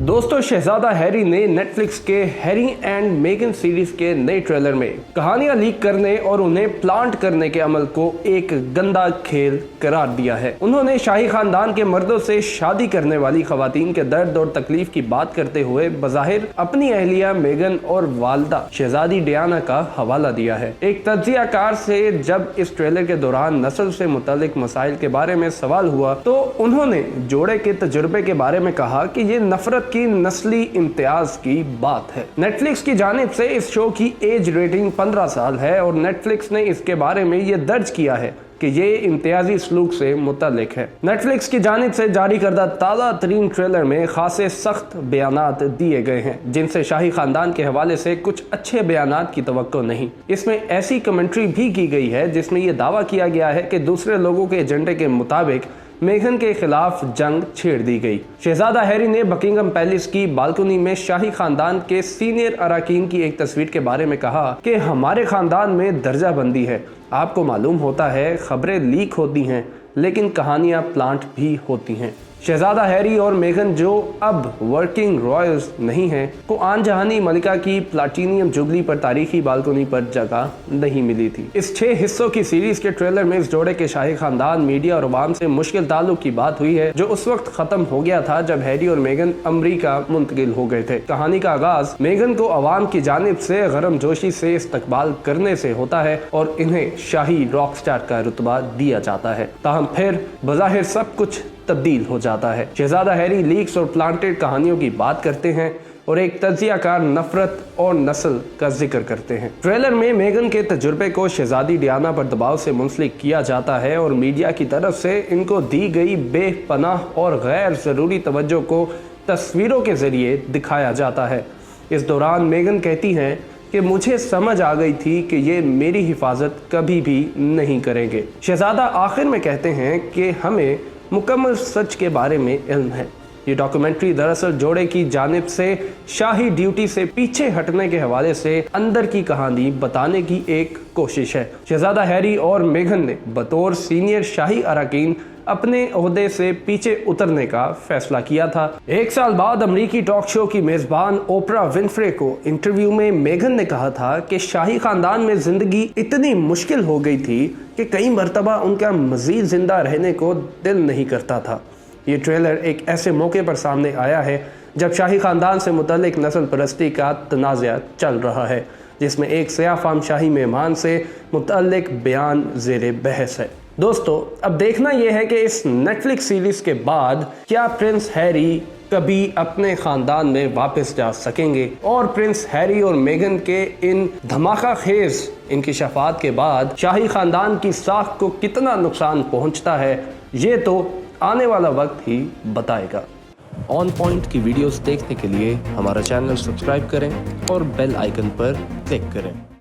दोस्तों, शहजादा हैरी ने नेटफ्लिक्स के हैरी एंड मेगन सीरीज के नए ट्रेलर में कहानियां लीक करने और उन्हें प्लांट करने के अमल को एक गंदा खेल करार दिया है। उन्होंने शाही खानदान के मर्दों से शादी करने वाली खवातीन के दर्द और तकलीफ की बात करते हुए बज़ाहिर अपनी अहलिया मेगन और वालदा शहजादी डियाना का हवाला दिया है। एक तज्जियाकार से जब इस ट्रेलर के दौरान नस्ल से मुतालिक मसाइल के बारे में सवाल हुआ तो उन्होंने जोड़े के तजुर्बे के बारे में कहा कि ये नफरत की नस्ली इम्तियाज की बात है। नेटफ्लिक्स की जानिब से इस शो की एज रेटिंग 15 साल है और नेटफ्लिक्स ने इसके बारे में ये दर्ज किया है कि ये इम्तियाजी सलूक से मुतालिक है। नेटफ्लिक्स की जानिब से जारी करदा ताज़ा तरीन ट्रेलर में खासे सख्त बयानात दिए गए हैं, जिनसे शाही खानदान के हवाले से कुछ अच्छे बयानात की तवक्को नहीं। इसमें ऐसी कमेंट्री भी की गई है जिसमें यह दावा किया गया है कि दूसरे लोगों के एजेंडे के मुताबिक मेगन के खिलाफ जंग छेड़ दी गई। शहजादा हैरी ने बकिंगम पैलेस की बालकनी में शाही खानदान के सीनियर अराकीन की एक तस्वीर के बारे में कहा कि हमारे खानदान में दर्जा बंदी है। आपको मालूम होता है खबरें लीक होती हैं लेकिन कहानियां प्लांट भी होती हैं। शहजादा हैरी और मेगन, जो अब वर्किंग रॉयल्स नहीं हैं, को आन जहानी मलिका की प्लाटिनियम जुबली पर तारीखी बालकनी पर जगह नहीं मिली थी। इस 6 हिस्सों की सीरीज के ट्रेलर में इस जोड़े के शाही खानदान, मीडिया और अवाम से मुश्किल ताल्लुक की बात हुई है, जो उस वक्त खत्म हो गया था जब हैरी और मेगन अमरीका मुंतकिल हो गए थे। कहानी का आगाज मेगन को अवाम की जानिब से गरम जोशी से इस्तकबाल करने से होता है और इन्हें शाही रॉक स्टार का रुतबा दिया जाता है, ताहम फिर बज़ाहिर सब कुछ तब्दील हो जाता है। शहजादा हैरी लीक्स और प्लांटेड कहानियों की बात करते हैं और एक तज्जियाकार नफरत और नस्ल का जिक्र करते हैं। ट्रेलर में मेगन के तजुर्बे को शहजादी डियाना पर दबाव से मुंसलिक किया जाता है और मीडिया की तरफ से इनको दी गई बेपनाह और गैर ज़रूरी तवज्जो को तस्वीरों के जरिए दिखाया जाता है। इस दौरान मेगन कहती हैं कि मुझे समझ आ गई थी कि ये मेरी हिफाजत कभी भी नहीं करेंगे। शहजादा आखिर में कहते हैं कि हमें मुकम्मल सच के बारे में इल्म है। ये डॉक्यूमेंट्री दरअसल जोड़े की जानिब से शाही ड्यूटी से पीछे हटने के हवाले से अंदर की कहानी बताने की एक कोशिश है। शहजादा हैरी और मेगन ने बतौर सीनियर शाही अराकीन अपने ओहदे से पीछे उतरने का फैसला किया था। 1 साल बाद अमरीकी टॉक शो की मेजबान ओपरा विनफ्रे को इंटरव्यू में मेगन ने कहा था कि शाही खानदान में जिंदगी इतनी मुश्किल हो गई थी कि कई मरतबा उनका मजीद जिंदा रहने को दिल नहीं करता था। ये ट्रेलर एक ऐसे मौके पर सामने आया है जब शाही खानदान से मुतल्लिक नस्ल परस्ती का तनाज़ा चल रहा है, जिसमें एक सयाफाम शाही मेहमान से मुतल्लिक बयान ज़ेरे बहस है। दोस्तों, अब देखना यह है कि इस नेटफ्लिक्स सीरीज के बाद क्या प्रिंस हैरी कभी अपने खानदान में वापस जा सकेंगे और प्रिंस हैरी और मेगन के इन धमाका खेज इंकिशाफात के बाद शाही खानदान की साख को कितना नुकसान पहुंचता है, ये तो आने वाला वक्त ही बताएगा। ऑन पॉइंट की वीडियोस देखने के लिए हमारा चैनल सब्सक्राइब करें और बेल आइकन पर क्लिक करें।